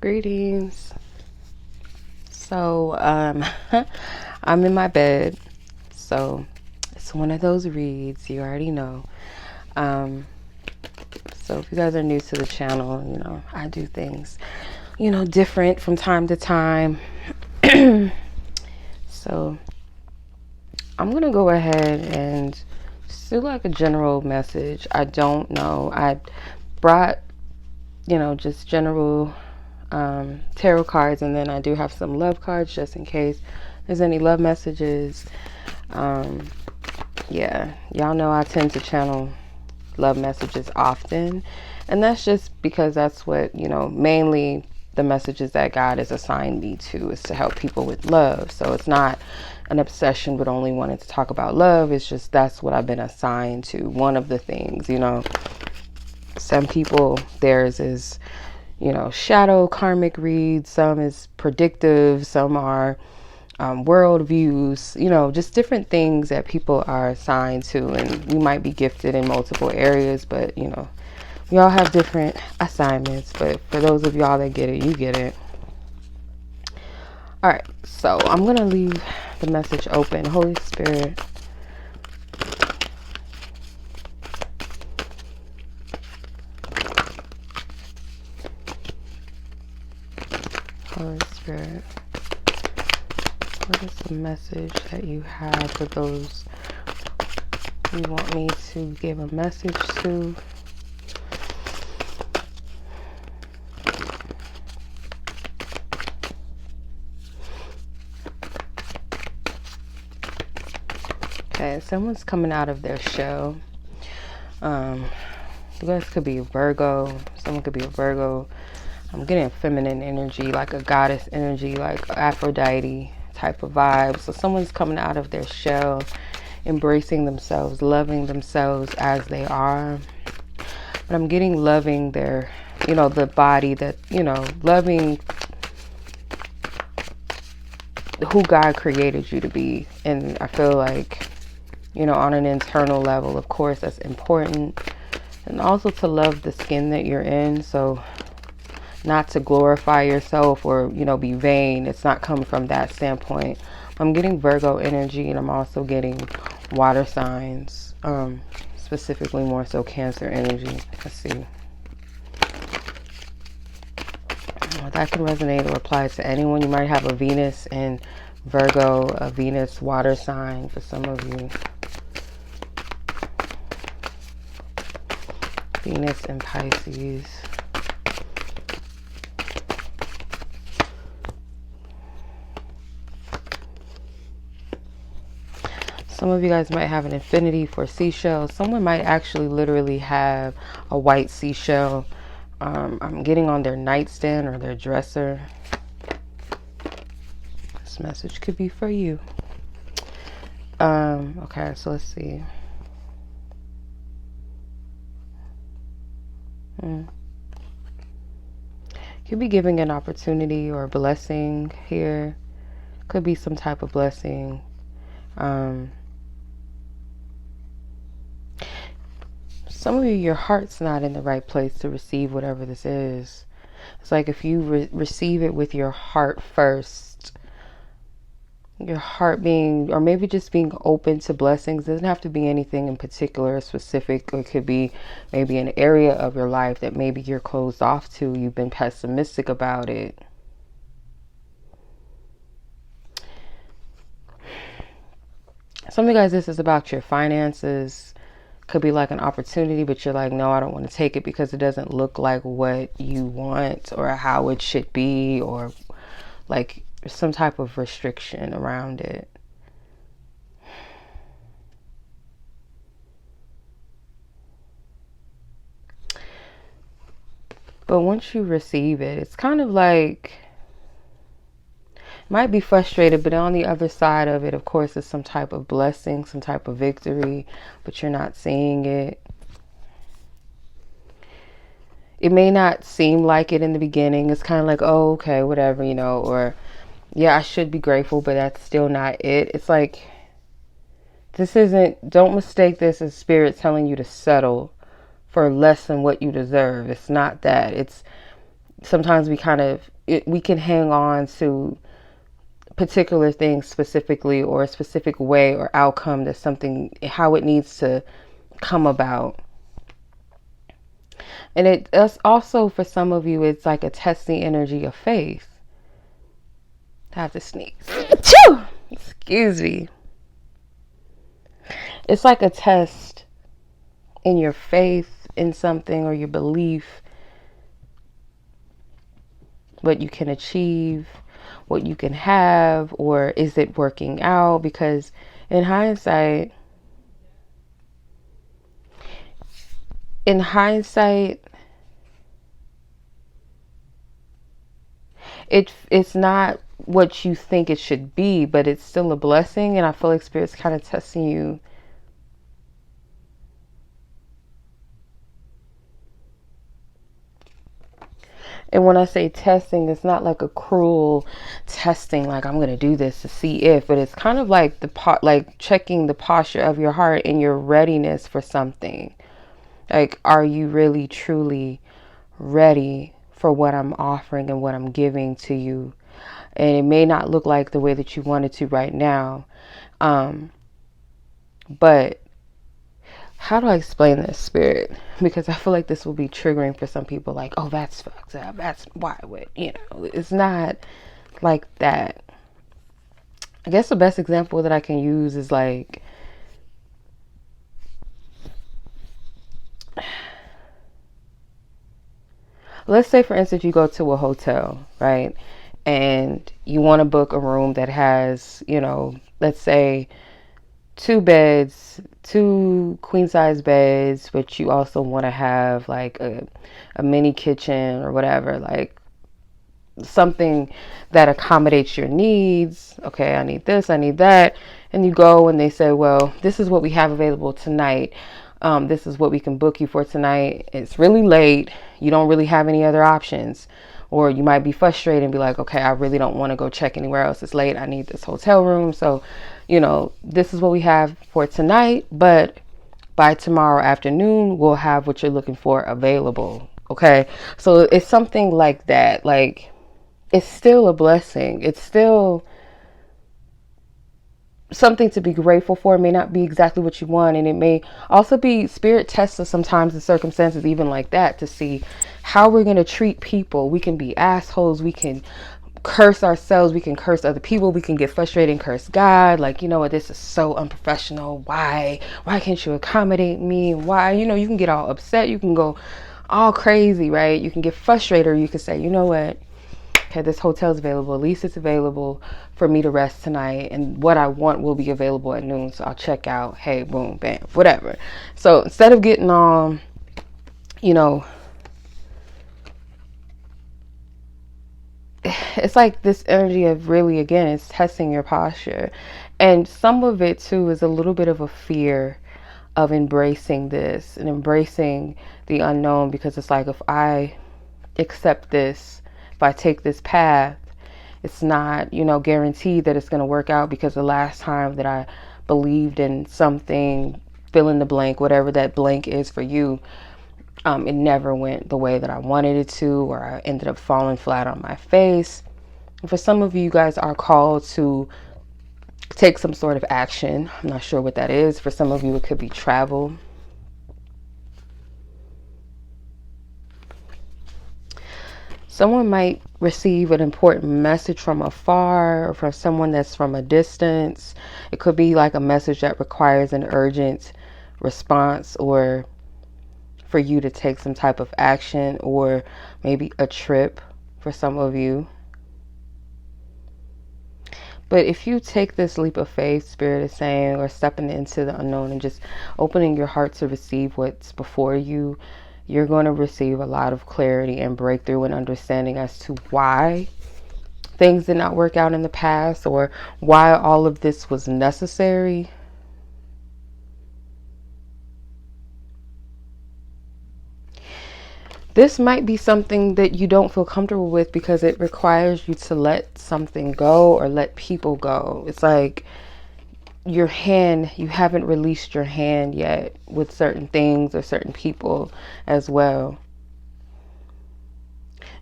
Greetings. So, I'm in my bed. So, it's one of those reads, you already know. So if you guys are new to the channel, I do things, different from time to time. So, I'm going to go ahead and just do like a general message. I don't know. I brought, just general tarot cards, and then I do have some love cards just in case there's any love messages. Yeah, y'all know I tend to channel love messages often, and that's just because that's what, mainly the messages that God has assigned me to is to help people with love. So it's not an obsession with only wanting to talk about love. It's just that's what I've been assigned to. One of the things, some people, theirs is shadow karmic reads, some is predictive, some are world views, just different things that people are assigned to, and we might be gifted in multiple areas, but we all have different assignments. But for those of y'all that get it, you get it. All right, so I'm gonna leave the message open. Holy Spirit, Holy Spirit, what is the message that you have for those you want me to give a message to? Okay, someone's coming out of their shell. You guys could be a Virgo. Someone could be a Virgo. I'm getting feminine energy, like a goddess energy, like Aphrodite type of vibe. So someone's coming out of their shell, embracing themselves, loving themselves as they are. But I'm getting loving their, the body that, loving who God created you to be. And I feel like, on an internal level, of course, that's important. And also to love the skin that you're in. So not to glorify yourself or, be vain. It's not coming from that standpoint. I'm getting Virgo energy, and I'm also getting water signs, specifically more so Cancer energy. Let's see. Well, that can resonate or apply to anyone. You might have a Venus in Virgo, a Venus water sign for some of you. Venus and Pisces. Some of you guys might have an affinity for seashells. Someone might actually literally have a white seashell. I'm getting on their nightstand or their dresser. This message could be for you. Okay, so let's see. Could be giving an opportunity or a blessing here. Could be some type of blessing. Some of you, your heart's not in the right place to receive whatever this is. It's like if you receive it with your heart first, your heart being, or maybe just being open to blessings. It doesn't have to be anything in particular or specific. It could be maybe an area of your life that maybe you're closed off to. You've been pessimistic about it. Some of you guys, this is about your finances. Could be like an opportunity, but you're like, no, I don't want to take it because it doesn't look like what you want or how it should be, or like some type of restriction around it. But once you receive it, it's kind of like, might be frustrated, but on the other side of it, of course, is some type of blessing, some type of victory, but you're not seeing it. It may not seem like it in the beginning. It's kind of like, oh, okay, whatever, or yeah, I should be grateful, but that's still not it. It's like, this isn't, don't mistake this as spirit telling you to settle for less than what you deserve. It's not that. It's sometimes we kind of we can hang on to particular things specifically, or a specific way or outcome, that's something, how it needs to come about. And it's also, for some of you, it's like a testing energy of faith. I have to sneeze. Excuse me. It's like a test in your faith in something, or your belief, what you can achieve, what you can have, or is it working out? Because in hindsight, it's not what you think it should be, but it's still a blessing. And I feel like Spirit's kind of testing you. And when I say testing, it's not like a cruel testing, like I'm going to do this to see if, but it's kind of like like checking the posture of your heart and your readiness for something. Like, are you really truly ready for what I'm offering and what I'm giving to you? And it may not look like the way that you want it to right now. But how do I explain this, Spirit? Because I feel like this will be triggering for some people. Like, oh, that's fucked up. That's why would, it's not like that. I guess the best example that I can use is like, let's say, for instance, you go to a hotel, right? And you want to book a room that has, let's say 2 beds, 2 queen size beds, but you also want to have like a mini kitchen or whatever, like something that accommodates your needs. Okay, I need this, I need that. And you go and they say, well, this is what we have available tonight. This is what we can book you for tonight. It's really late. You don't really have any other options. Or you might be frustrated and be like, okay, I really don't want to go check anywhere else. It's late. I need this hotel room. So, this is what we have for tonight. But by tomorrow afternoon, we'll have what you're looking for available. Okay. So it's something like that. Like, it's still a blessing. It's still something to be grateful for. It may not be exactly what you want, and it may also be Spirit tests us sometimes in circumstances even like that to see how we're going to treat people. We can be assholes, we can curse ourselves, we can curse other people, we can get frustrated and curse God, like, you know what, this is so unprofessional, why can't you accommodate me, why, you can get all upset, you can go all crazy, right? You can get frustrated, or you can say, you know what, okay, this hotel's available. At least it's available for me to rest tonight. And what I want will be available at noon. So I'll check out. Hey, boom, bam, whatever. So instead of getting on, it's like this energy of really, again, it's testing your posture. And some of it too is a little bit of a fear of embracing this and embracing the unknown, because it's like, if I accept this, if I take this path, it's not, guaranteed that it's going to work out, because the last time that I believed in something, fill in the blank, whatever that blank is for you, it never went the way that I wanted it to, or I ended up falling flat on my face. And for some of you, you guys are called to take some sort of action. I'm not sure what that is. For some of you, it could be travel. Someone might receive an important message from afar, or from someone that's from a distance. It could be like a message that requires an urgent response, or for you to take some type of action, or maybe a trip for some of you. But if you take this leap of faith, Spirit is saying, or stepping into the unknown and just opening your heart to receive what's before you, you're going to receive a lot of clarity and breakthrough and understanding as to why things did not work out in the past, or why all of this was necessary. This might be something that you don't feel comfortable with, because it requires you to let something go, or let people go. It's like you haven't released your hand yet with certain things or certain people as well.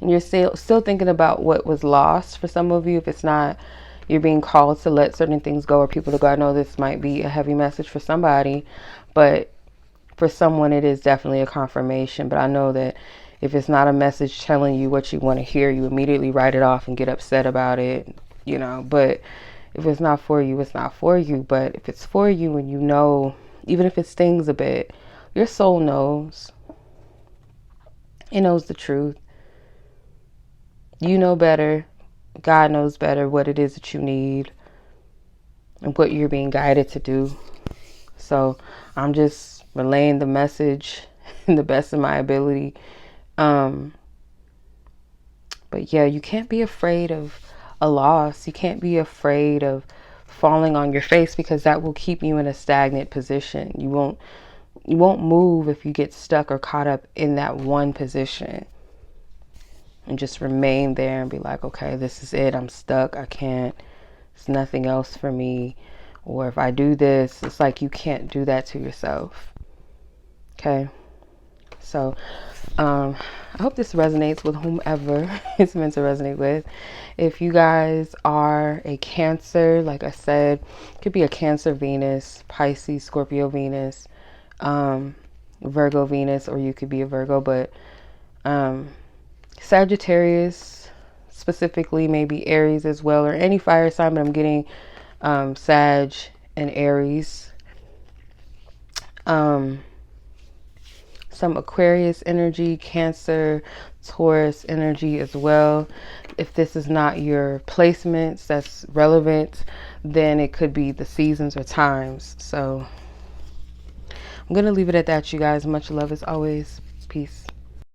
And you're still thinking about what was lost for some of you. If it's not, you're being called to let certain things go or people to go. I know this might be a heavy message for somebody, but for someone it is definitely a confirmation. But I know that if it's not a message telling you what you want to hear, you immediately write it off and get upset about it, you know. But if it's not for you, it's not for you. But if it's for you and you know, even if it stings a bit, your soul knows. It knows the truth. You know better. God knows better what it is that you need and what you're being guided to do. So I'm just relaying the message in the best of my ability. But yeah, you can't be afraid of a loss. You can't be afraid of falling on your face, because that will keep you in a stagnant position. You won't move if you get stuck or caught up in that one position and just remain there and be like, okay, this is it. I'm stuck. I can't. There's nothing else for me. Or if I do this, it's like you can't do that to yourself. Okay. So I hope this resonates with whomever it's meant to resonate with. If you guys are a Cancer, like I said, it could be a Cancer Venus, Pisces, Scorpio Venus, Virgo Venus, or you could be a Virgo, but Sagittarius specifically, maybe Aries as well, or any fire sign, but I'm getting Sag and Aries. Some Aquarius energy, Cancer, Taurus energy as well. If this is not your placements that's relevant, then it could be the seasons or times. So I'm going to leave it at that, you guys. Much love as always. Peace.